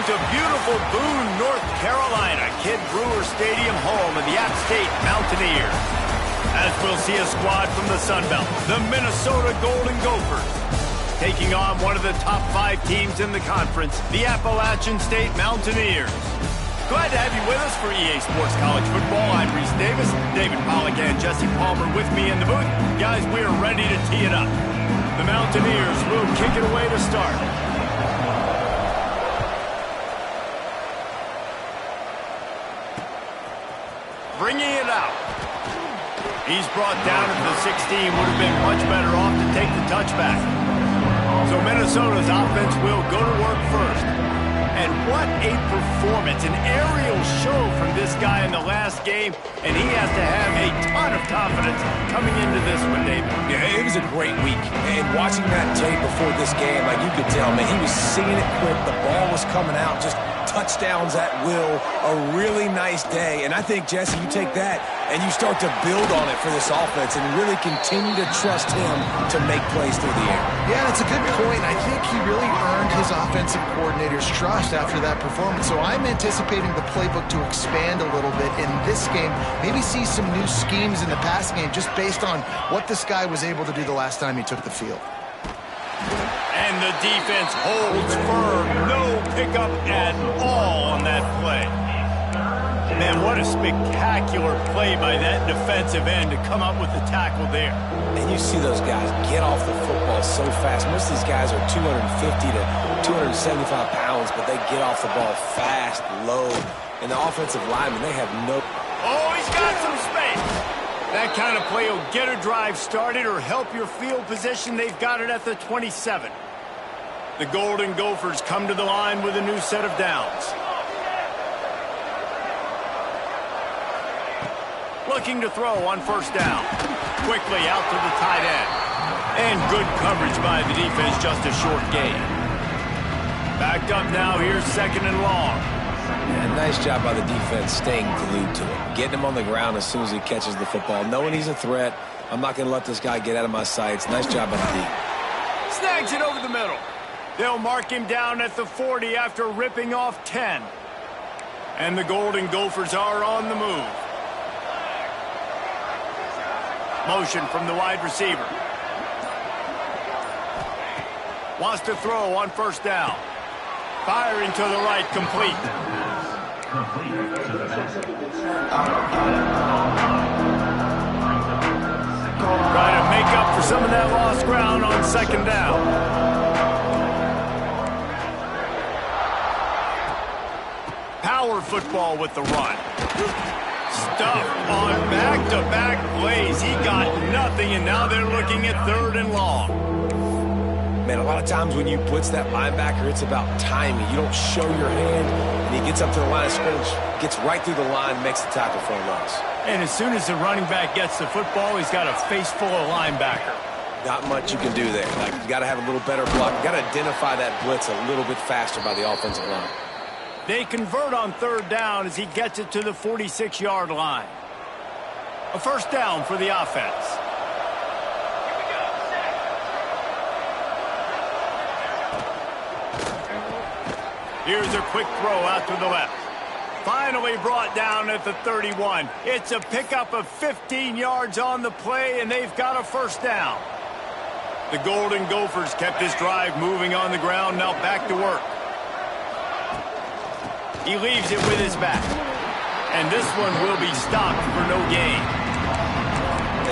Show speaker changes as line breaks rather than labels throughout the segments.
welcome to beautiful Boone, North Carolina, Kid Brewer Stadium, home of the App State Mountaineers. As we'll see a squad from the Sun Belt, the Minnesota Golden Gophers, taking on one of the top 5 teams in the conference, the Appalachian State Mountaineers. Glad to have you with us for EA Sports College Football. I'm Reese Davis, David Pollack and Jesse Palmer with me in the booth. Guys, we are ready to tee it up. The Mountaineers will kick it away to start. Bringing it out. He's brought down at the 16. Would have been much better off to take the touchback. So Minnesota's offense will go to work first. And what a performance, an aerial show from this guy in the last game, and he has to have a ton of confidence coming into this one, David.
Yeah, it was a great week, and watching that tape before this game, like you could tell, man, he was seeing it quick, the ball was coming out, just touchdowns at will, a really nice day, and I think, Jesse, you take that and you start to build on it for this offense and really continue to trust him to make plays through the air.
Yeah, that's a good point. I think he really earned his offensive coordinator's trust after that performance. So I'm anticipating the playbook to expand a little bit in this game. Maybe see some new schemes in the passing game just based on what this guy was able to do the last time he took the field.
And the defense holds firm. No pickup at all on that play. Man, what a spectacular play by that defensive end to come up with the tackle there.
And you see those guys get off the football so fast. Most of these guys are 250 to 275 pounds, but they get off the ball fast, low. And the offensive linemen, they have no...
Oh, he's got some space. That kind of play will get a drive started or help your field position. They've got it at the 27. The Golden Gophers come to the line with a new set of downs. Looking to throw on first down. Quickly out to the tight end. And good coverage by the defense, just a short gain. Backed up now, here's second and long.
Yeah, nice job by the defense staying glued to him. Getting him on the ground as soon as he catches the football. Knowing he's a threat, I'm not going to let this guy get out of my sights. Nice job by the D.
Snags it over the middle. They'll mark him down at the 40 after ripping off 10. And the Golden Gophers are on the move. Motion from the wide receiver. Wants to throw on first down. Firing to the right, complete. Trying to make up for some of that lost ground on second down. Power football with the run. Stuff on back-to-back plays. He got nothing, and now they're looking at third and long.
Man, a lot of times when you blitz that linebacker, it's about timing. You don't show your hand, and he gets up to the line of scrimmage, gets right through the line, makes the tackle for a loss.
And as soon as the running back gets the football, he's got a face full of linebacker.
Not much you can do there. Like, you got to have a little better block. You got to identify that blitz a little bit faster by the offensive line.
They convert on third down as he gets it to the 46-yard line. A first down for the offense. Here's a quick throw out to the left. Finally brought down at the 31. It's a pickup of 15 yards on the play, and they've got a first down. The Golden Gophers kept this drive moving on the ground, now back to work. He leaves it with his back. And this one will be stopped for no gain.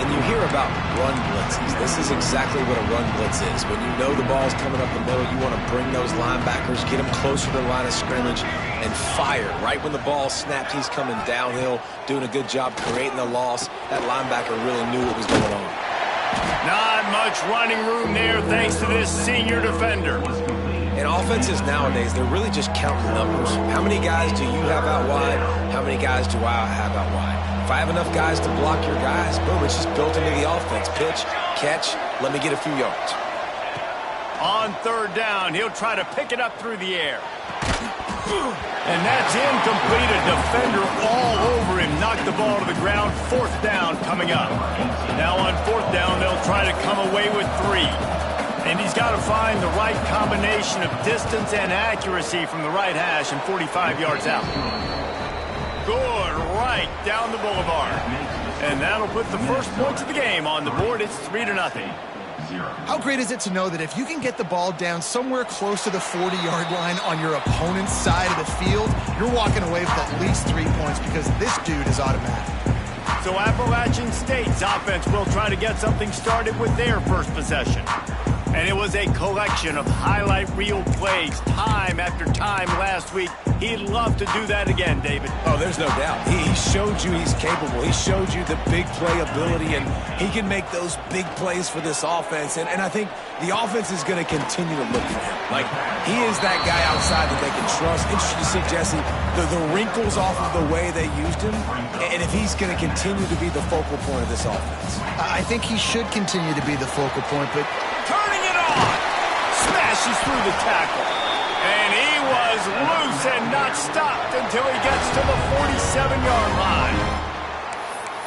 And you hear about run blitzes. This is exactly what a run blitz is. When you know the ball's coming up the middle, you want to bring those linebackers, get them closer to the line of scrimmage, and fire. Right when the ball snapped, he's coming downhill, doing a good job creating the loss. That linebacker really knew what was going on.
Not much running room there thanks to this senior defender.
And offenses nowadays, they're really just counting numbers. How many guys do you have out wide? How many guys do I have out wide? If I have enough guys to block your guys, boom, it's just built into the offense. Pitch, catch, let me get a few yards.
On third down, he'll try to pick it up through the air. And that's incomplete. A defender all over him. Knocked the ball to the ground. Fourth down coming up. Now on fourth down, they'll try to come away with 3. And he's got to find the right combination of distance and accuracy from the right hash and 45 yards out. Good right down the boulevard. And that'll put the first points of the game on the board. It's 3-0.
How great is it to know that if you can get the ball down somewhere close to the 40-yard line on your opponent's side of the field, you're walking away with at least 3 points because this dude is automatic.
So Appalachian State's offense will try to get something started with their first possession. And it was a collection of highlight reel plays time after time last week. He'd love to do that again, David.
Oh, there's no doubt. He showed you he's capable. He showed you the big play ability, and he can make those big plays for this offense. And I think the offense is going to continue to look for him. Like, he is that guy outside that they can trust. Interesting to see, Jesse, the wrinkles off of the way they used him, and if he's going to continue to be the focal point of this offense.
I think he should continue to be the focal point, but...
Turning it on! Smashes through the tackle. And he was loose and not stopped until he gets to the 47-yard line.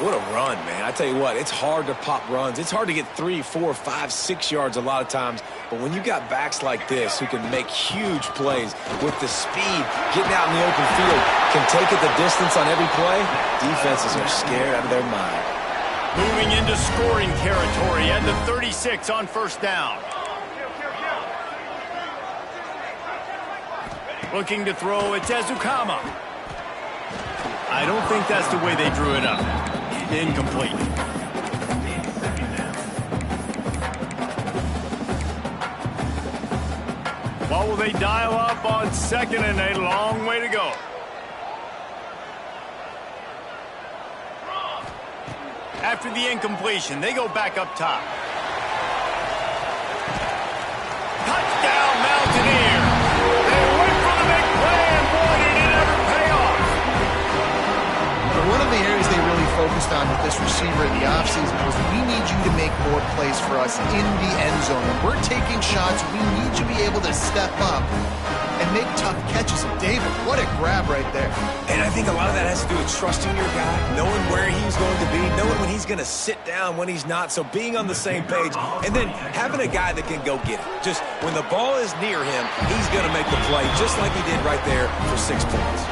What a run, man. I tell you what, it's hard to pop runs. It's hard to get 3, 4, 5, 6 yards a lot of times. But when you got backs like this who can make huge plays with the speed, getting out in the open field, can take it the distance on every play, defenses are scared out of their mind.
Moving into scoring territory at the 36 on first down. Looking to throw, it's Ezukama. I don't think that's the way they drew it up. Incomplete. What will they dial up on second and a long way to go? After the incompletion, they go back up top. Touchdown, Mountaineer! They went for the big play, and boy, did it ever pay off!
One of the areas they really focused on with this receiver in the offseason was we need you to make more plays for us in the end zone. When we're taking shots, we need you to be able to step up and make tough catches. And David, what a grab right there.
And I think a lot of that has to do with trusting your guy, knowing where he's going to be, knowing when he's going to sit down, when he's not. So being on the same page, and then having a guy that can go get it. Just when the ball is near him, he's going to make the play, just like he did right there for 6 points.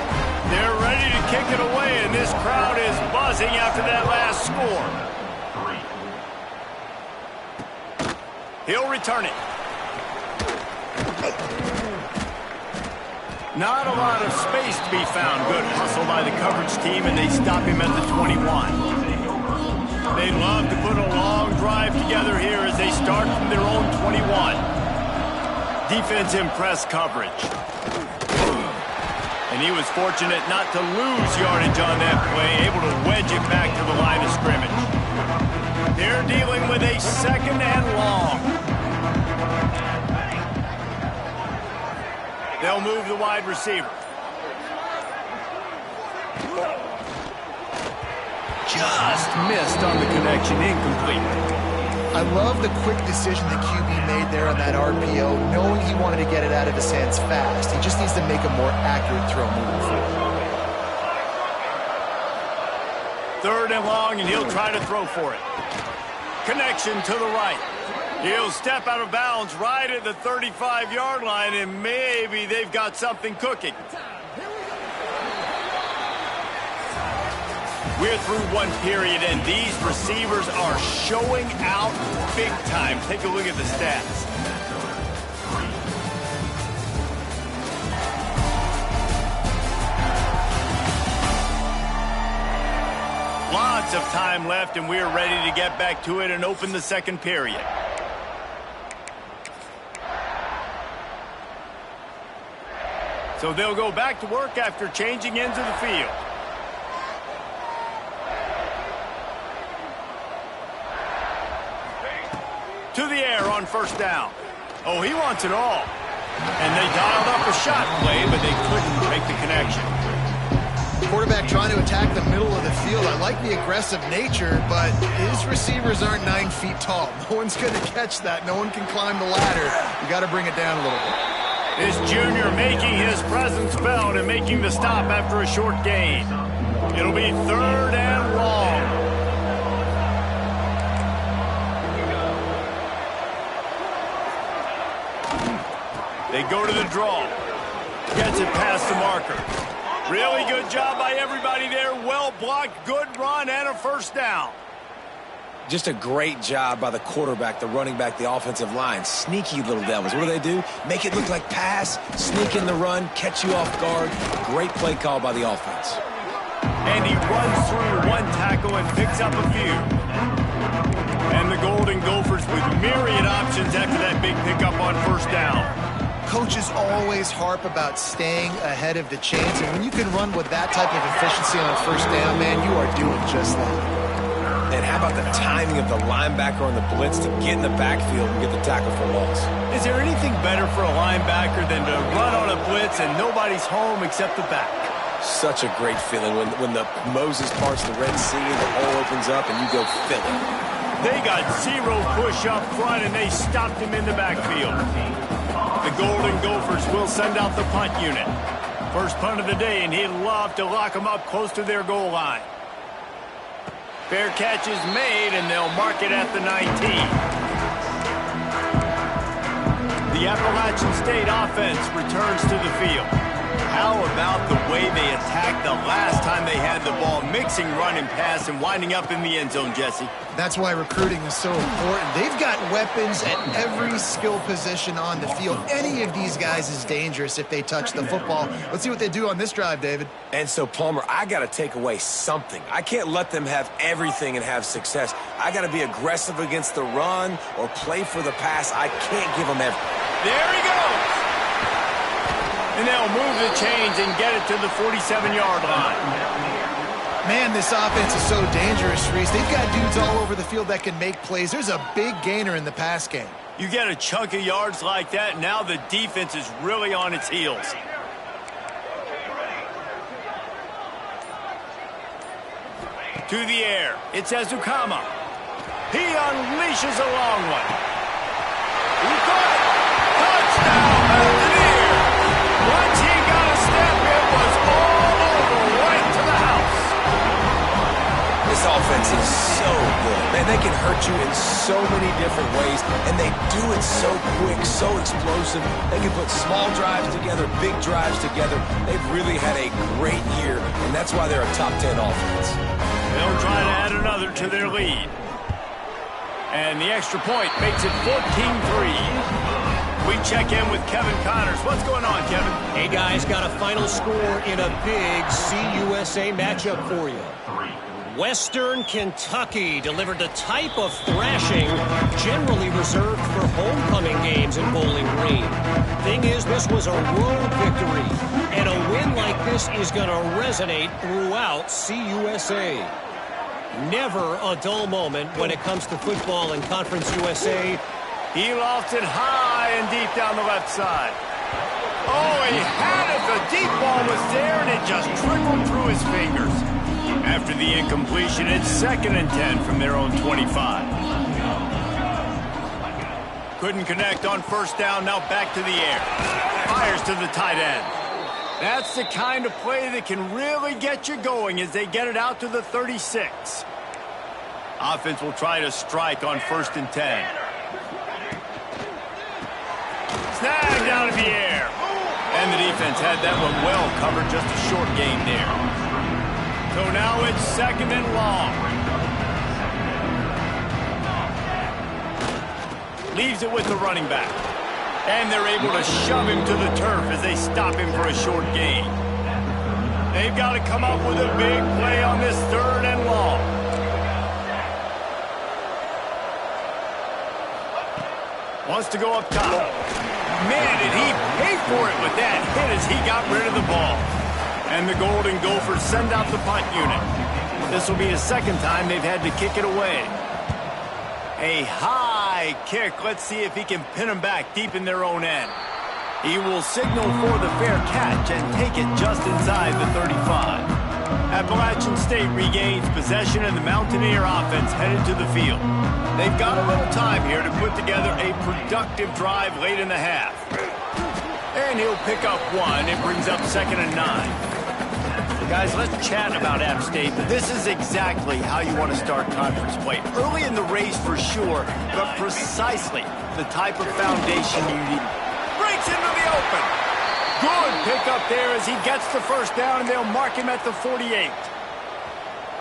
They're ready to kick it away, and this crowd is buzzing after that last score. He'll return it. Not a lot of space to be found. Good hustle by the coverage team, and they stop him at the 21. They love to put a long drive together here as they start from their own 21. Defense in press coverage. And he was fortunate not to lose yardage on that play, able to wedge it back to the line of scrimmage. They're dealing with a second and long. They'll move the wide receiver. Just missed on the connection, incomplete.
I love the quick decision that QB made there on that RPO, knowing he wanted to get it out of his hands fast. He just needs to make a more accurate throw moving forward.
Third and long, and he'll try to throw for it. Connection to the right. He'll step out of bounds right at the 35-yard line, and maybe they've got something cooking. We're through one period, and these receivers are showing out big time. Take a look at the stats. Lots of time left, and we're ready to get back to it and open the second period. So they'll go back to work after changing into the field. To the air on first down. Oh, he wants it all. And they dialed up a shot play, but they couldn't make the connection.
Quarterback trying to attack the middle of the field. I like the aggressive nature, but his receivers aren't 9 feet tall. No one's going to catch that. No one can climb the ladder. You got to bring it down a little bit.
This junior making his presence felt and making the stop after a short gain. It'll be third and long. They go to the draw. Gets it past the marker. Really good job by everybody there. Well blocked, good run, and a first down.
Just a great job by the quarterback, the running back, the offensive line. Sneaky little devils. What do? Make it look like pass, sneak in the run, catch you off guard. Great play call by the offense.
And he runs through one tackle and picks up a few. And the Golden Gophers with myriad options after that big pickup on first down.
Coaches always harp about staying ahead of the chains, and when you can run with that type of efficiency on first down, man, you are doing just that.
And how about the timing of the linebacker on the blitz to get in the backfield and get the tackle for loss?
Is there anything better for a linebacker than to run on a blitz and nobody's home except the back?
Such a great feeling when the Moses parts the Red Sea and the hole opens up and you go fill it.
They got zero push up front and they stopped him in the backfield. The Golden Gophers will send out the punt unit. First punt of the day, and he'd love to lock them up close to their goal line. Fair catch is made, and they'll mark it at the 19. The Appalachian State offense returns to the field. How about the way they attacked the last time they had the ball, mixing run and pass and winding up in the end zone, Jesse?
That's why recruiting is so important. They've got weapons at every skill position on the field. Any of these guys is dangerous if they touch the football. Let's see what they do on this drive, David.
And so, Palmer, I got to take away something. I can't let them have everything and have success. I got to be aggressive against the run or play for the pass. I can't give them everything.
There he goes. And they'll move the chains and get it to the 47-yard line.
Man, this offense is so dangerous, Reese. They've got dudes all over the field that can make plays. There's a big gainer in the pass game.
You get a chunk of yards like that, now the defense is really on its heels. To the air, it's Ezukama. He unleashes a long one. He caught it. Touchdown, Mountaineer. Once he got a step, it was all over, right to the house.
This offense is so good. Man, they can hurt you in so many different ways, and they do it so quick, so explosive. They can put small drives together, big drives together. They've really had a great year, and that's why they're a top 10 offense.
They'll try to add another to their lead. And the extra point makes it 14-3. We check in with Kevin Connors. What's going on, Kevin?
Hey, guys, got a final score in a big CUSA matchup for you. Western Kentucky delivered the type of thrashing generally reserved for homecoming games in Bowling Green. Thing is, this was a road victory, and a win like this is going to resonate throughout CUSA. Never a dull moment when it comes to football in Conference USA.
He lofted high and deep down the left side. Oh, he had it. The deep ball was there, and it just trickled through his fingers. After the incompletion, it's 2nd and 10 from their own 25. Couldn't connect on first down, now back to the air. Fires to the tight end. That's the kind of play that can really get you going as they get it out to the 36. Offense will try to strike on 1st and 10. Snagged out of the air. And the defense had that one well covered, just a short gain there. So now it's 2nd and long. Leaves it with the running back. And they're able to shove him to the turf as they stop him for a short gain. They've got to come up with a big play on this 3rd and long. Wants to go up top. Man, did he pay for it with that hit as he got rid of the ball. And the Golden Gophers send out the punt unit. This will be the 2nd time they've had to kick it away. A high kick. Let's see if he can pin them back deep in their own end. He will signal for the fair catch and take it just inside the 35. Appalachian State regains possession and the Mountaineer offense headed to the field. They've got a little time here to put together a productive drive late in the half. And he'll pick up one. It brings up 2nd and 9. Guys, let's chat about App State. This is exactly how you want to start conference play. Early in the race for sure, but precisely the type of foundation you need. Breaks into the open. Good pickup there as he gets the first down, and they'll mark him at the 48.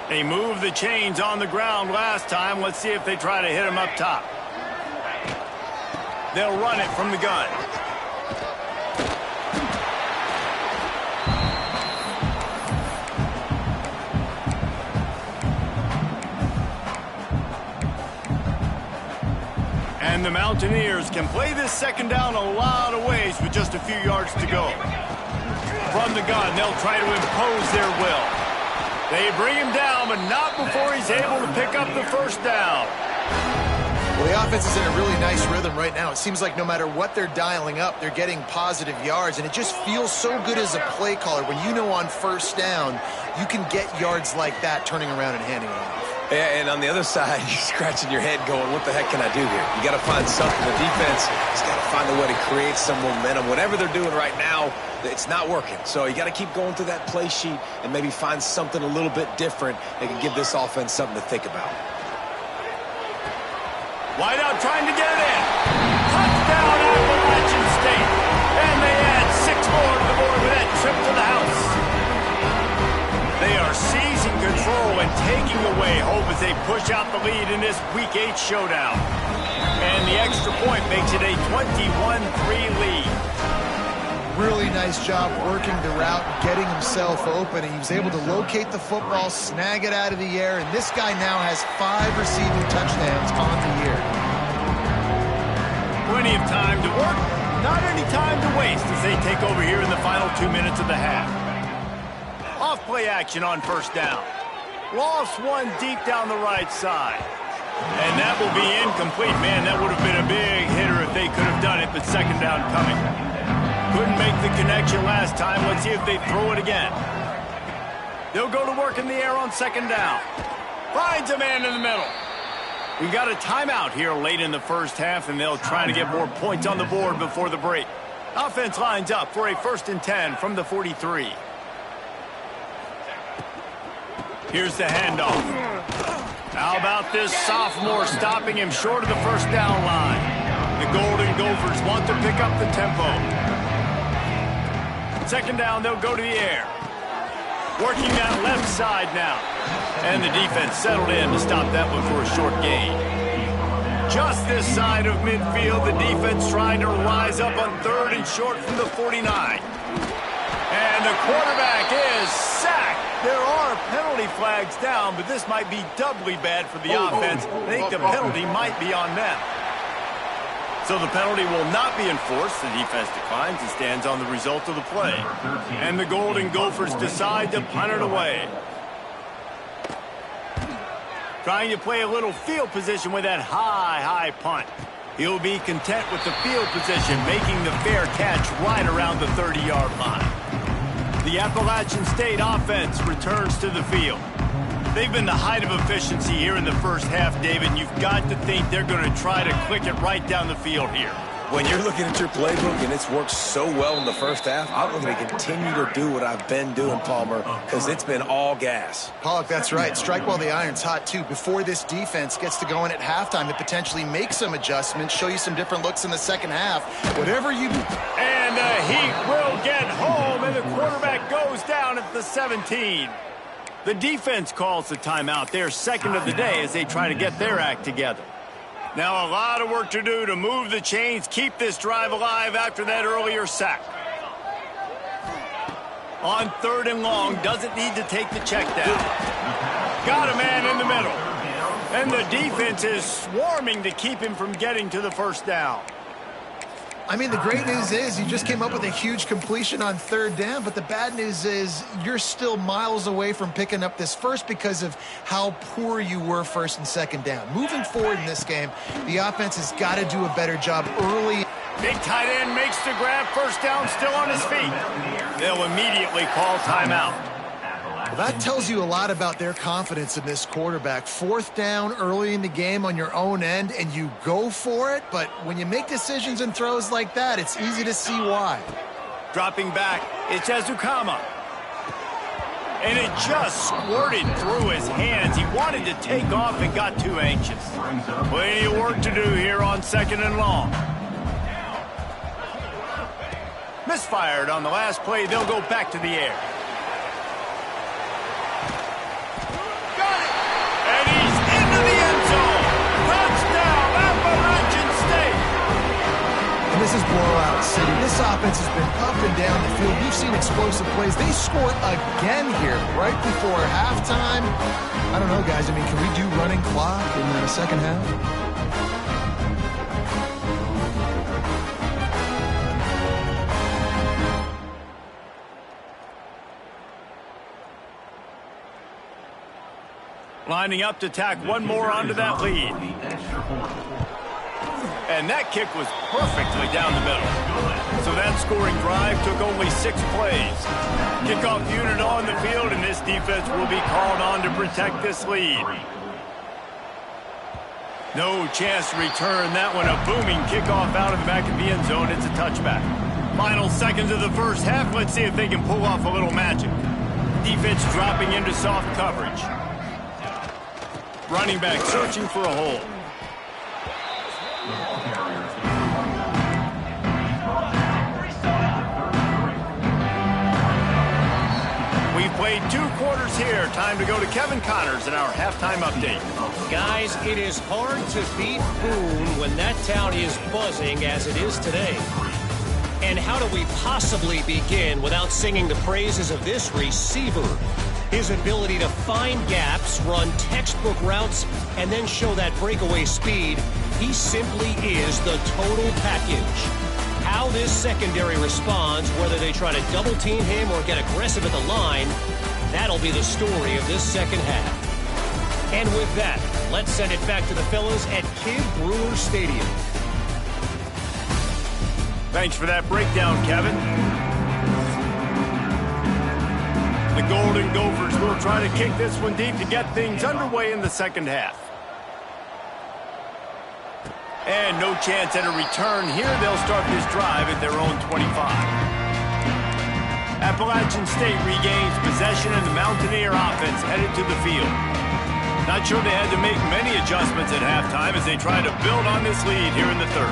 They moved the chains on the ground last time. Let's see if they try to hit him up top. They'll run it from the gun. And the Mountaineers can play this second down a lot of ways with just a few yards to go. From the gun, they'll try to impose their will. They bring him down, but not before he's able to pick up the first down.
Well, the offense is in a really nice rhythm right now. It seems like no matter what they're dialing up, they're getting positive yards, and it just feels so good as a play caller when you know on first down you can get yards like that turning around and handing it off.
Yeah, and on the other side, you're scratching your head going, what the heck can I do here? You got to find something. The defense has got to find a way to create some momentum. Whatever they're doing right now, it's not working. So you got to keep going through that play sheet and maybe find something a little bit different that can give this offense something to think about.
Wide out trying to get it in. Touchdown, Appalachian State. And they add 6 more to the board with that trip to the house. They are seizing control and taking away hope as they push out the lead in this Week 8 showdown. And the extra point makes it a 21-3 lead.
Really nice job working the route, getting himself open, and he was able to locate the football, snag it out of the air, and this guy now has 5 receiving touchdowns on the year.
Plenty of time to work, not any time to waste as they take over here in the final 2 minutes of the half. Off play action on first down. Lost one deep down the right side. And that will be incomplete. Man, that would have been a big hitter if they could have done it, but second down coming. Couldn't make the connection last time. Let's see if they throw it again. They'll go to work in the air on second down. Finds a man in the middle. We've got a timeout here late in the first half, and they'll try to get more points on the board before the break. Offense lines up for a 1st and 10 from the 43. Here's the handoff. How about this sophomore stopping him short of the first down line? The Golden Gophers want to pick up the tempo. Second down, they'll go to the air. Working that left side now. And the defense settled in to stop that one for a short gain. Just this side of midfield, the defense trying to rise up on 3rd and short from the 49. And the quarterback is sacked. There are penalty flags down, but this might be doubly bad for the offense. I think the penalty might be on them. So the penalty will not be enforced. The defense declines and stands on the result of the play. And the Golden Gophers decide to punt it away. Trying to play a little field position with that high punt. He'll be content with the field position, making the fair catch right around the 30-yard line. The Appalachian State offense returns to the field. They've been the height of efficiency here in the first half, David, and you've got to think they're going to try to click it right down the field here.
When you're looking at your playbook and it's worked so well in the first half, I'm going to continue to do what I've been doing, Palmer, because it's been all gas.
Pollock, that's right. Strike while the iron's hot, too. Before this defense gets to going at halftime to potentially make some adjustments, show you some different looks in the second half. Whatever you do.
And the Heat will get home, and the quarterback goes down at the 17. The defense calls the timeout. They're second of the day as they try to get their act together. Now a lot of work to do to move the chains, keep this drive alive after that earlier sack. On 3rd and long, doesn't need to take the check down. Got a man in the middle. And the defense is swarming to keep him from getting to the first down.
I mean, the great news is you just came up with a huge completion on 3rd down, but the bad news is you're still miles away from picking up this first because of how poor you were 1st and 2nd down. Moving forward in this game, the offense has got to do a better job early.
Big tight end makes the grab, first down, still on his feet. They'll immediately call timeout.
Well, that tells you a lot about their confidence in this quarterback. 4th down early in the game on your own end, and you go for it. But when you make decisions and throws like that, it's easy to see why.
Dropping back, it's Ezukama. And it just squirted through his hands. He wanted to take off and got too anxious. Plenty of work to do here on 2nd and long. Misfired on the last play. They'll go back to the air. Got it! And he's into the end zone. Touchdown, Appalachian State!
And this is blowout city. This offense has been up and down the field. We've seen explosive plays. They score again here right before halftime. I don't know, guys. I mean, can we do running clock in the second half?
Lining up to tack one more onto that lead. And that kick was perfectly down the middle. So that scoring drive took only 6 plays. Kickoff unit on the field, and this defense will be called on to protect this lead. No chance to return that one. A booming kickoff out of the back of the end zone. It's a touchback. Final seconds of the first half. Let's see if they can pull off a little magic. Defense dropping into soft coverage. Running back searching for a hole. We've played 2 quarters here. Time to go to Kevin Connors in our halftime update.
Guys, it is hard to beat Boone when that town is buzzing as it is today. And how do we possibly begin without singing the praises of this receiver? His ability to find gaps, run textbook routes, and then show that breakaway speed. He simply is the total package. How this secondary responds, whether they try to double-team him or get aggressive at the line, that'll be the story of this second half. And with that, let's send it back to the fellas at Kidd Brewer Stadium.
Thanks for that breakdown, Kevin. The Golden Gophers will try to kick this one deep to get things underway in the second half. And no chance at a return here. They'll start this drive at their own 25. Appalachian State regains possession, and the Mountaineer offense headed to the field. Not sure they had to make many adjustments at halftime as they try to build on this lead here in the third.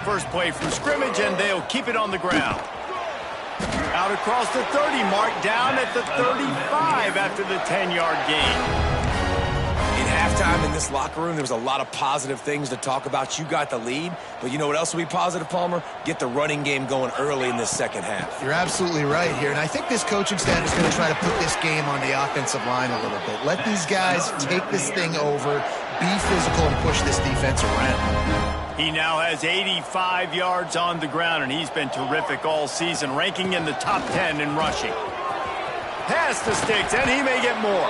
First play from scrimmage, and they'll keep it on the ground. Out across the 30 mark, down at the 35 after the 10-yard gain.
In halftime in this locker room, there was a lot of positive things to talk about. You got the lead, but you know what else will be positive, Palmer? Get the running game going early in this second half.
You're absolutely right here, and I think this coaching staff is going to try to put this game on the offensive line a little bit. Let these guys take this thing over, be physical, and push this defense around.
He now has 85 yards on the ground, and he's been terrific all season, ranking in the top 10 in rushing. Pass the sticks, and he may get more.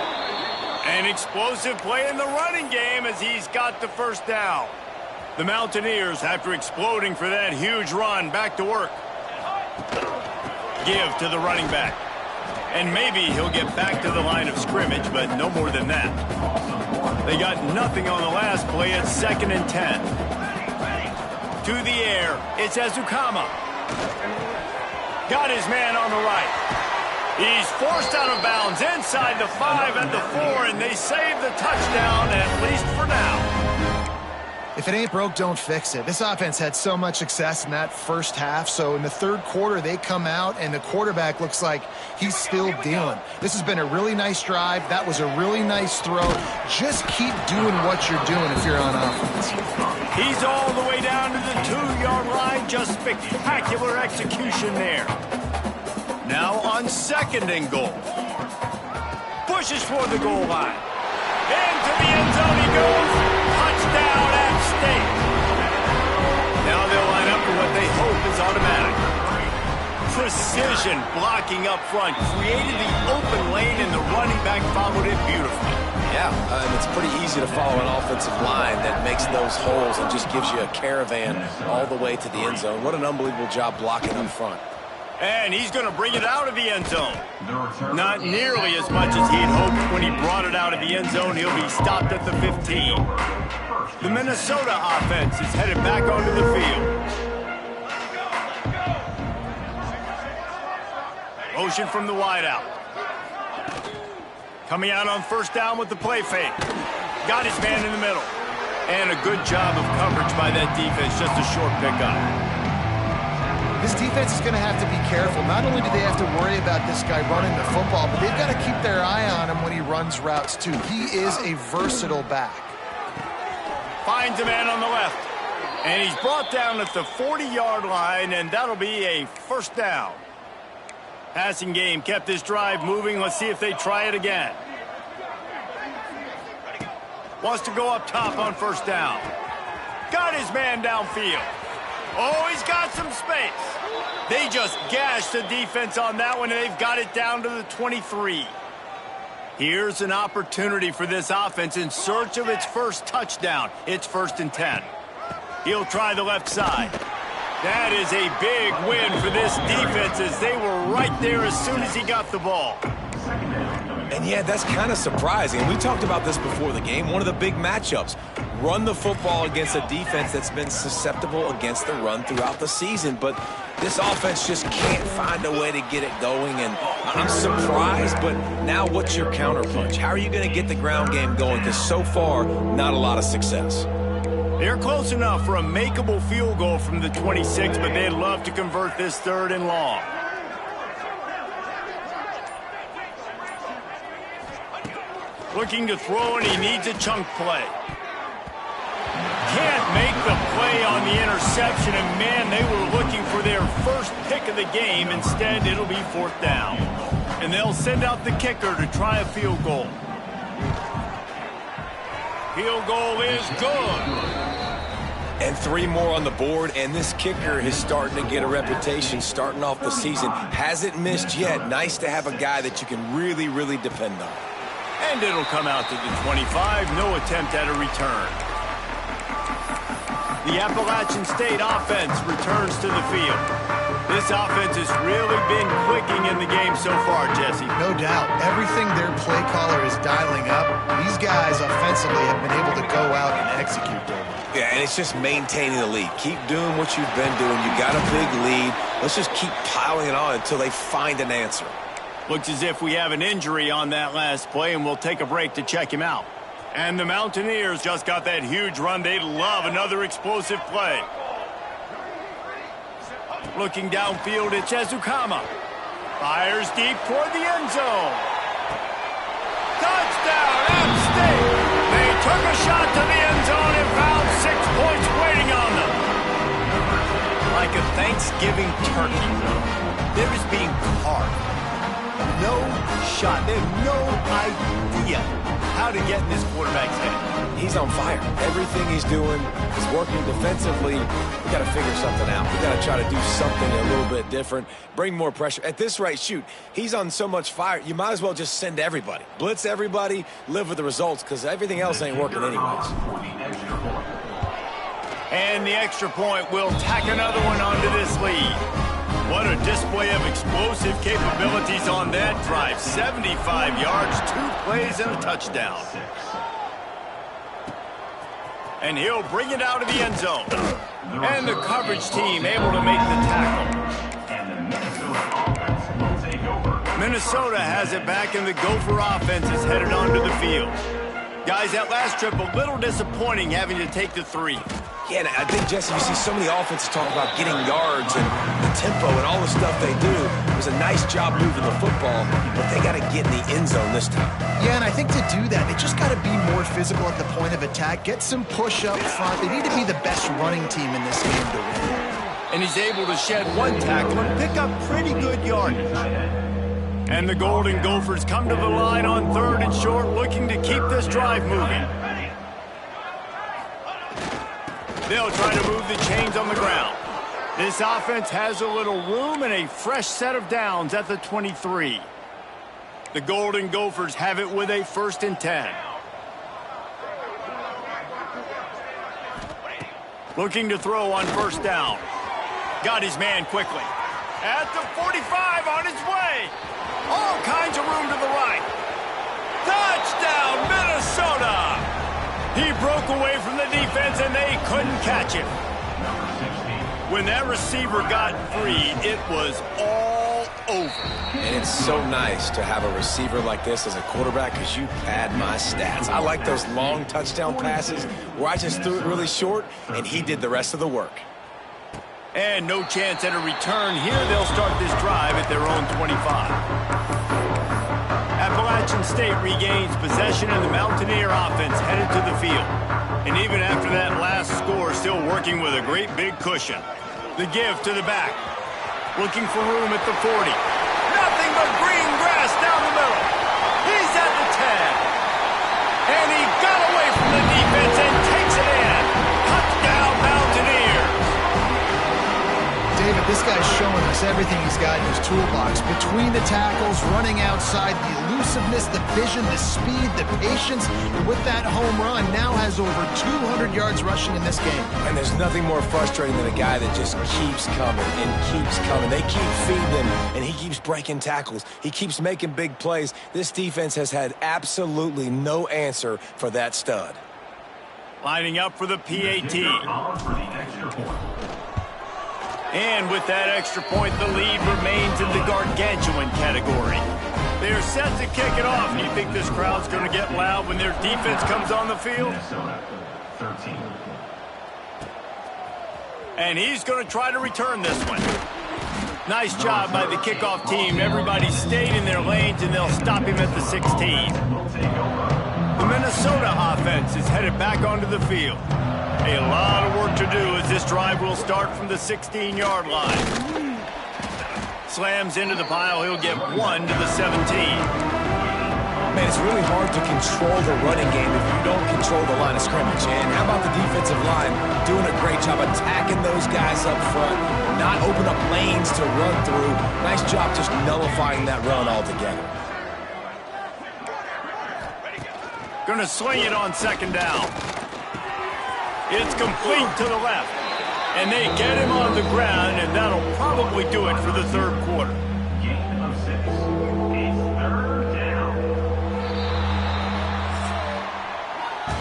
An explosive play in the running game as he's got the first down. The Mountaineers, after exploding for that huge run, back to work. Give to the running back. And maybe he'll get back to the line of scrimmage, but no more than that. They got nothing on the last play. It's 2nd and 10. To the air, it's Ezukama. Got his man on the right. He's forced out of bounds inside the 5 and the 4, and they save the touchdown, at least for now.
If it ain't broke, don't fix it. This offense had so much success in that first half, so in the third quarter, they come out, and the quarterback looks like he's still dealing. This has been a really nice drive. That was a really nice throw. Just keep doing what you're doing if you're on offense.
He's all the way down to the 2-yard line. Just spectacular execution there. Now on 2nd and goal. Pushes for the goal line. Into the end zone he goes. Touchdown at State. Now they'll line up for what they hope is automatic. Precision blocking up front. Created the open lane, and the running back followed it beautifully.
Yeah, and it's pretty easy to follow an offensive line that makes those holes and just gives you a caravan all the way to the end zone. What an unbelievable job blocking up front.
And he's going to bring it out of the end zone. Not nearly as much as he'd hoped when he brought it out of the end zone. He'll be stopped at the 15. The Minnesota offense is headed back onto the field. Motion from the wideout. Coming out on first down with the play fake. Got his man in the middle. And a good job of coverage by that defense. Just a short pickup.
This defense is going to have to be careful. Not only do they have to worry about this guy running the football, but they've got to keep their eye on him when he runs routes too. He is a versatile back.
Finds a man on the left. And he's brought down at the 40-yard line, and that'll be a first down. Passing game kept this drive moving. Let's see if they try it again. Wants to go up top on first down. Got his man downfield. Oh, he's got some space. They just gashed the defense on that one, and they've got it down to the 23. Here's an opportunity for this offense in search of its first touchdown. It's 1st and 10. He'll try the left side. That is a big win for this defense as they were right there as soon as he got the ball.
And yeah, that's kind of surprising. We talked about this before the game. One of the big matchups. Run the football against a defense that's been susceptible against the run throughout the season. But this offense just can't find a way to get it going. And I'm surprised, but now what's your counterpunch? How are you going to get the ground game going? Because so far, not a lot of success.
They're close enough for a makeable field goal from the 26, but they'd love to convert this 3rd and long. Looking to throw, and he needs a chunk play. Can't make the play on the interception, and man, they were looking for their first pick of the game. Instead, it'll be 4th down. And they'll send out the kicker to try a field goal. Field goal is good.
And 3 more on the board, and this kicker is starting to get a reputation starting off the season. Hasn't missed yet. Nice to have a guy that you can really, really depend on.
And it'll come out to the 25. No attempt at a return. The Appalachian State offense returns to the field. This offense has really been clicking in the game so far, Jesse.
No doubt. Everything their play caller is dialing up, these guys offensively have been able to go out and execute, David.
Yeah, and it's just maintaining the lead. Keep doing what you've been doing. You got a big lead. Let's just keep piling it on until they find an answer.
Looks as if we have an injury on that last play, and we'll take a break to check him out. And the Mountaineers just got that huge run. They'd love another explosive play. Looking downfield at Chezukama. Fires deep toward the end zone. Touchdown, App State! They took a shot to the end zone and found 6 points waiting on them. Like a Thanksgiving turkey, there is being carved. No shot. They have no idea how to get in this quarterback's head.
He's on fire. Everything he's doing is working defensively. We got to figure something out. We got to try to do something a little bit different, bring more pressure. At this rate, shoot, he's on so much fire, you might as well just send everybody. Blitz everybody, live with the results, because everything else ain't working anyways.
And the extra point will tack another one onto this lead. What a display of explosive capabilities on that drive. 75 yards, 2 plays, and a touchdown. And he'll bring it out of the end zone. And the coverage team able to make the tackle. Minnesota has it back, and the Gopher offense is headed onto the field. Guys, that last trip a little disappointing having to take the 3.
Yeah, and I think, Jesse, you see so many offenses talk about getting yards and the tempo and all the stuff they do. It was a nice job moving the football, but they got to get in the end zone this time.
Yeah, and I think to do that, they just got to be more physical at the point of attack, get some push up front. They need to be the best running team in this game to win.
And he's able to shed 1 tackle and pick up pretty good yardage. And the Golden Gophers come to the line on 3rd and short, looking to keep this drive moving. They'll try to move the chains on the ground. This offense has a little room and a fresh set of downs at the 23. The Golden Gophers have it with a 1st and 10. Looking to throw on 1st down. Got his man quickly. At the 45 on his way. All kinds of room to the right. Touchdown, Minnesota! He broke away from the defense, and they couldn't catch him. When that receiver got free, it was all over.
And it's so nice to have a receiver like this as a quarterback because you pad my stats. I like those long touchdown passes where I just threw it really short, and he did the rest of the work.
And no chance at a return here. They'll start this drive at their own 25. Appalachian State regains possession, and the Mountaineer offense headed to the field. And even after that last score, still working with a great big cushion. The give to the back. Looking for room at the 40. Nothing but green grass down the middle. He's at the 10. And he got away from the defense and takes it in. Touchdown, Mountaineers.
David, this guy's showing us everything he's got in his toolbox. Between the tackles, running outside, the elusiveness, the vision, the speed, the patience. And with that home run, now has over 200 yards rushing in this game.
And there's nothing more frustrating than a guy that just keeps coming and keeps coming. They keep feeding him, and he keeps breaking tackles. He keeps making big plays. This defense has had absolutely no answer for that stud.
Lining up for the PAT. And with that extra point, the lead remains in the gargantuan category. They are set to kick it off. Do you think this crowd's going to get loud when their defense comes on the field? And he's going to try to return this one. Nice job by the kickoff team. Everybody stayed in their lanes, and they'll stop him at the 16. The Minnesota offense is headed back onto the field. A lot of work to do as this drive will start from the 16-yard line. Slams into the pile. He'll get 1 to the 17.
Man, it's really hard to control the running game if you don't control the line of scrimmage. And how about the defensive line doing a great job attacking those guys up front, not open up lanes to run through. Nice job just nullifying that run altogether.
Gonna swing it on second down. It's complete to the left. And they get him on the ground, and that'll probably do it for the third quarter.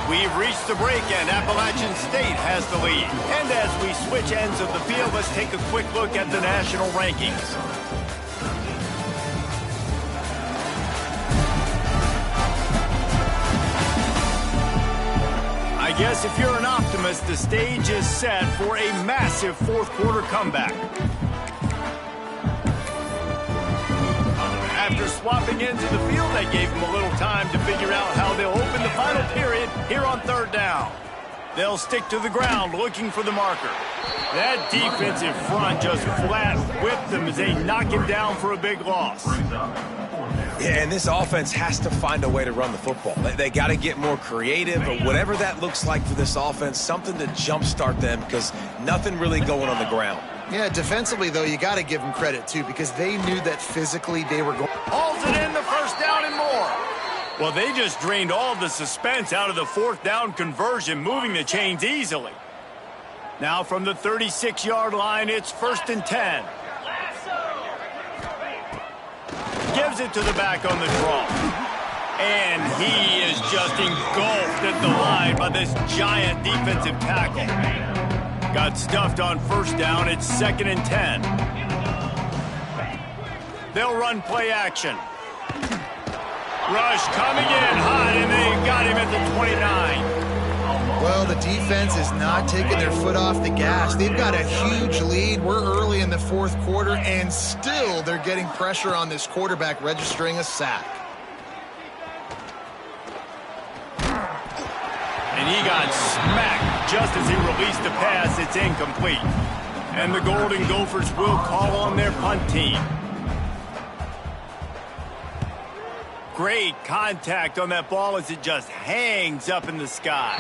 We've reached the break, and Appalachian State has the lead. And as we switch ends of the field, let's take a quick look at the national rankings. I guess if you're an optimist, the stage is set for a massive fourth quarter comeback. After swapping into the field, that gave them a little time to figure out how they'll open the final period here on third down. They'll stick to the ground looking for the marker. That defensive front just flat whipped them as they knock him down for a big loss.
Yeah, and this offense has to find a way to run the football. They got to get more creative, or whatever that looks like for this offense, something to jumpstart them, because nothing really going on the ground.
Yeah, defensively, though, you got to give them credit, too, because they knew that physically they were going.
Hauls it in, the first down and more. Well, they just drained all the suspense out of the fourth down conversion, moving the chains easily. Now from the 36-yard line, it's 1st and 10. Gives it to the back on the draw. And he is just engulfed at the line by this giant defensive tackle. Got stuffed on first down. It's 2nd and 10. They'll run play action. Rush coming in hot, and they got him at the 29.
Well, the defense is not taking their foot off the gas. They've got a huge lead. We're early in the fourth quarter, and still they're getting pressure on this quarterback, registering a sack.
And he got smacked just as he released the pass. It's incomplete. And the Golden Gophers will call on their punt team. Great contact on that ball as it just hangs up in the sky.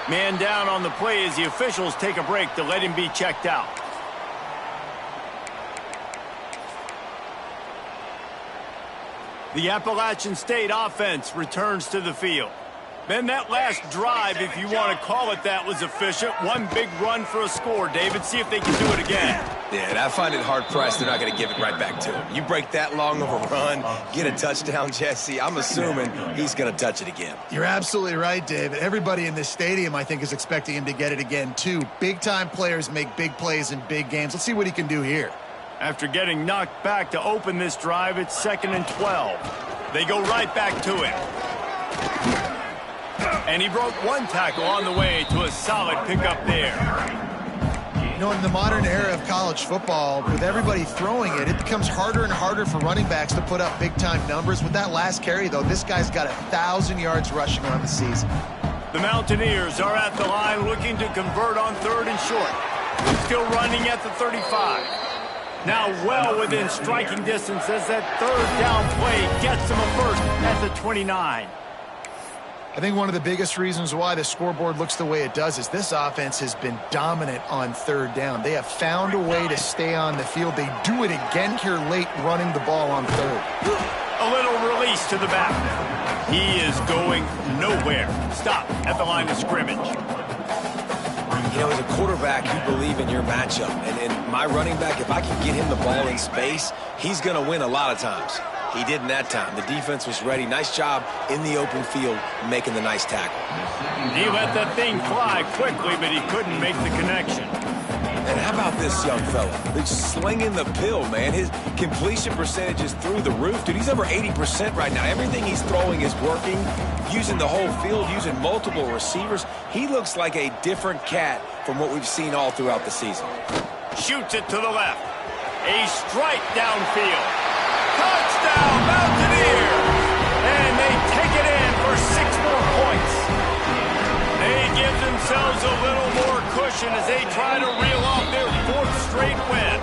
Man down on the play as the officials take a break to let him be checked out. The Appalachian State offense returns to the field. Then that last drive, if you want to call it that, was efficient. One big run for a score. David, see if they can do it again.
Yeah, and I find it hard-pressed they're not going to give it right back to him. You break that long of a run, get a touchdown, Jesse, I'm assuming he's going to touch it again.
You're absolutely right, David. Everybody in this stadium, I think, is expecting him to get it again, too. Big-time players make big plays in big games. Let's see what he can do here.
After getting knocked back to open this drive, it's 2nd and 12. They go right back to it. And he broke one tackle on the way to a solid pickup there.
You know, in the modern era of college football, with everybody throwing it, it becomes harder and harder for running backs to put up big-time numbers. With that last carry, though, this guy's got 1,000 yards rushing on the season.
The Mountaineers are at the line looking to convert on 3rd and short. Still running at the 35. Now well within striking distance as that 3rd down play gets them a first at the 29.
I think one of the biggest reasons why the scoreboard looks the way it does is this offense has been dominant on 3rd down. They have found a way to stay on the field. They do it again here late, running the ball on 3rd.
A little release to the back. He is going nowhere. Stop at the line of scrimmage.
You know, as a quarterback, you believe in your matchup. And my running back, if I can get him the ball in space, he's going to win a lot of times. He didn't that time. The defense was ready. Nice job in the open field making the nice tackle.
He let that thing fly quickly, but he couldn't make the connection.
And how about this young fella? He's slinging the pill, man. His completion percentage is through the roof. Dude, he's over 80% right now. Everything he's throwing is working, using the whole field, using multiple receivers. He looks like a different cat from what we've seen all throughout the season.
Shoots it to the left. A strike downfield. Touchdown, Mountaineers! And they take it in for 6 more points. They give themselves a little more cushion as they try to reel off their 4th straight win.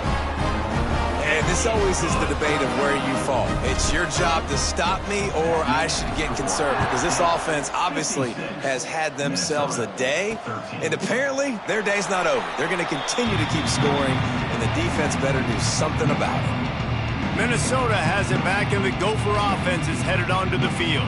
And this always is the debate of where you fall. It's your job to stop me or I should get conservative, because this offense obviously has had themselves a day, and apparently their day's not over. They're going to continue to keep scoring, and the defense better do something about it.
Minnesota has it back, and the Gopher offense is headed onto the field.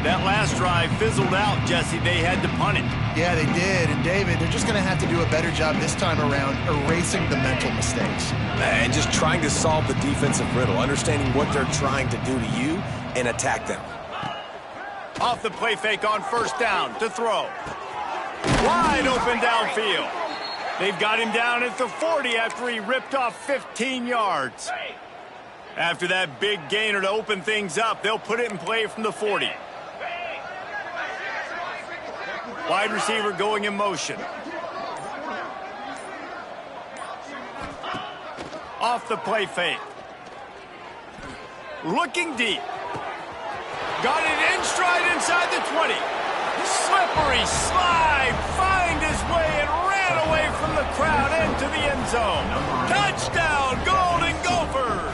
That last drive fizzled out, Jesse. They had to punt it.
Yeah, they did. And, David, they're just going to have to do a better job this time around erasing the mental mistakes.
And just trying to solve the defensive riddle, understanding what they're trying to do to you and attack them.
Off the play fake on 1st down to throw. Wide open downfield. They've got him down at the 40 after he ripped off 15 yards. After that big gainer to open things up, they'll put it in play from the 40. Wide receiver going in motion. Off the play fake. Looking deep. Got it in stride inside the 20. Slippery slide. Find his way and ran away from the crowd into the end zone. Touchdown, Golden Gophers.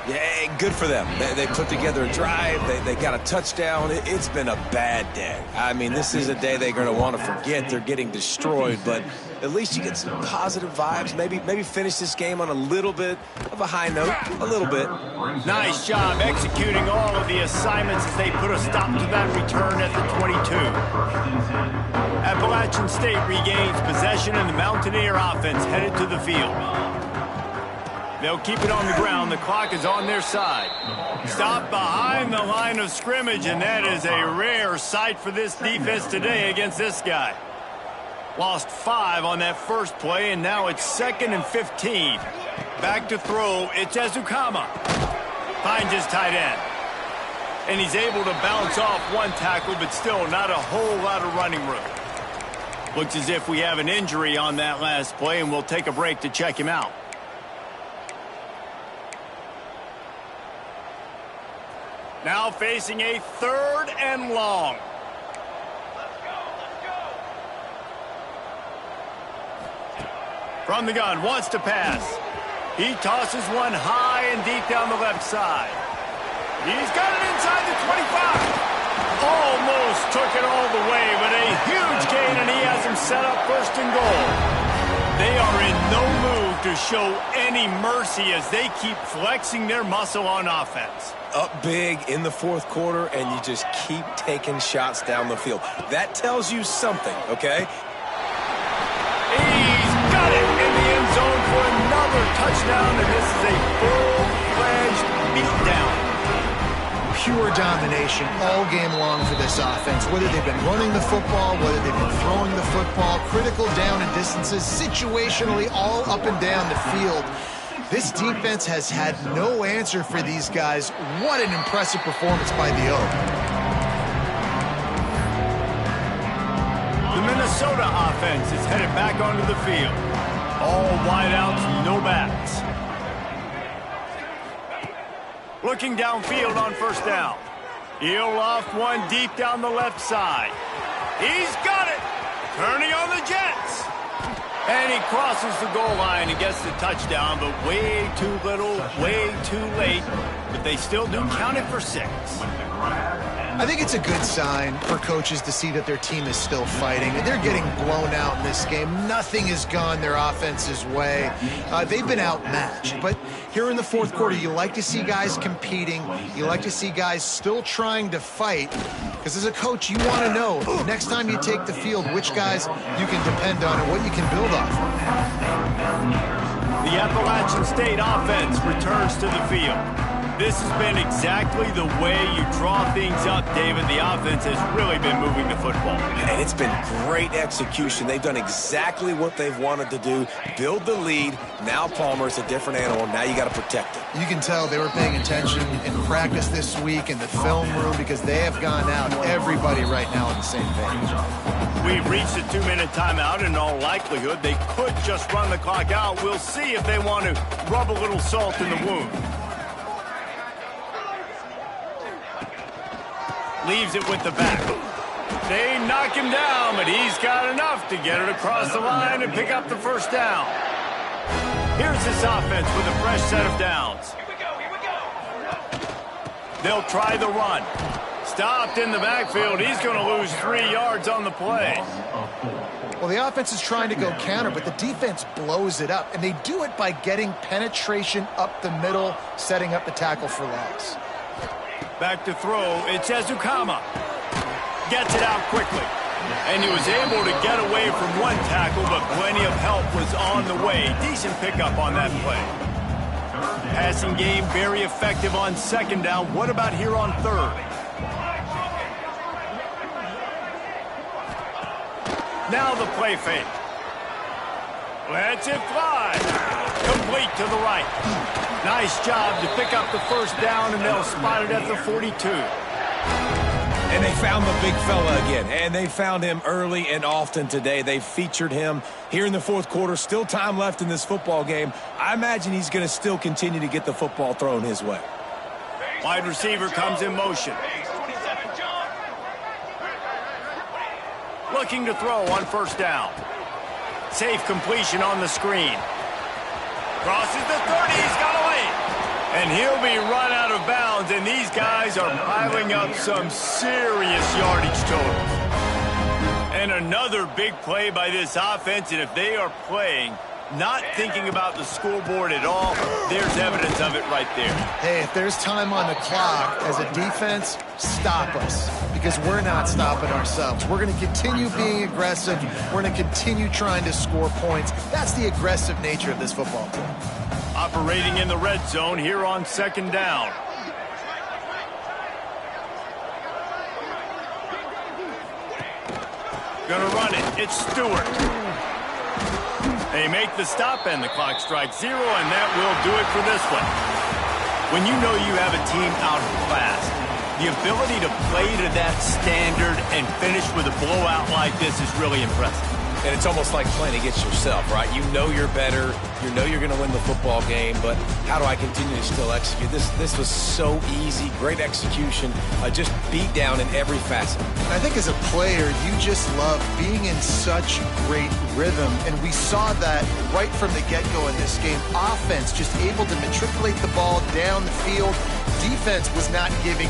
Yeah, good for them. They put together a drive. They got a touchdown. It's been a bad day. I mean, this is a day they're going to want to forget. They're getting destroyed, but at least you get some positive vibes. Maybe finish this game on a little bit of a high note. A little bit.
Nice job executing all of the assignments as they put a stop to that return at the 22. Appalachian State regains possession, and the Mountaineer offense headed to the field. They'll keep it on the ground. The clock is on their side. Stop behind the line of scrimmage, and that is a rare sight for this defense today against this guy. Lost 5 on that first play, and now it's 2nd and 15. Back to throw. It's Ezukama. Finds his tight end. And he's able to bounce off one tackle, but still not a whole lot of running room. Looks as if we have an injury on that last play, and we'll take a break to check him out. Now facing a 3rd and long. From the gun, wants to pass. He tosses one high and deep down the left side. He's got it inside the 25. Almost took it all the way, but a huge gain, and he has him set up 1st and goal. They are in no mood to show any mercy as they keep flexing their muscle on offense.
Up big in the 4th quarter, and you just keep taking shots down the field. That tells you something, okay?
He's got it in the end zone for another touchdown, and this is a full-fledged beatdown.
Pure domination all game long for this offense. Whether they've been running the football, whether they've been throwing the football, critical down and distances, situationally all up and down the field. This defense has had no answer for these guys. What an impressive performance by the Oak.
The Minnesota offense is headed back onto the field. All wideouts, no backs. Looking downfield on first down. He'll loft one deep down the left side. He's got it! Turning on the Jets. And he crosses the goal line and gets the touchdown, but way too little, way too late. But they still do count it for 6.
I think it's a good sign for coaches to see that their team is still fighting. They're getting blown out in this game. Nothing has gone their offense's way. They've been outmatched. But here in the fourth quarter, you like to see guys competing. You like to see guys still trying to fight. Because as a coach, you want to know next time you take the field which guys you can depend on and what you can build off of.
The Appalachian State offense returns to the field. This has been exactly the way you draw things up, David. The offense has really been moving the football.
And it's been great execution. They've done exactly what they've wanted to do. Build the lead. Now Palmer's a different animal. Now you got to protect it.
You can tell they were paying attention in practice this week in the film room because they have gone out, everybody right now on the same page.
We've reached a 2-minute timeout. In all likelihood, they could just run the clock out. We'll see if they want to rub a little salt in the wound. Leaves it with the back. They knock him down, but he's got enough to get it across the line and pick up the first down. Here's this offense with a fresh set of downs. They'll try the run. Stopped in the backfield. He's going to lose 3 yards on the play.
Well, the offense is trying to go counter, but the defense blows it up, and they do it by getting penetration up the middle, setting up the tackle for loss.
Back to throw, it's Ezukama. Gets it out quickly. And he was able to get away from one tackle, but plenty of help was on the way. Decent pickup on that play. Passing game very effective on second down. What about here on third? Now the play fake. Lets it fly. Complete to the right. Nice job to pick up the first down, and they'll spot it at the 42.
And they found the big fella again, and they found him early and often today. They featured him here in the fourth quarter. Still time left in this football game. I imagine he's going to still continue to get the football thrown his way.
Wide receiver comes in motion. Looking to throw on first down. Safe completion on the screen. Crosses the 30, he's got away. And he'll be run out of bounds, and these guys are piling up some serious yardage totals. And another big play by this offense, and if they are playing, not thinking about the scoreboard at all, there's evidence of it right there.
Hey, if there's time on the clock, as a defense, stop us, because we're not stopping ourselves. We're going to continue being aggressive. We're going to continue trying to score points. That's the aggressive nature of this football team.
Operating in the red zone here on second down. Gonna run it. It's Stewart. They make the stop, and the clock strikes 0, and that will do it for this one. When you know you have a team out of class, the ability to play to that standard and finish with a blowout like this is really impressive.
And it's almost like playing against yourself, right? You know you're better. You know you're going to win the football game, but how do I continue to still execute? This was so easy, great execution, just beat down in every facet.
I think as a player, you just love being in such great rhythm, and we saw that right from the get-go in this game. Offense just able to matriculate the ball down the field. Defense was not giving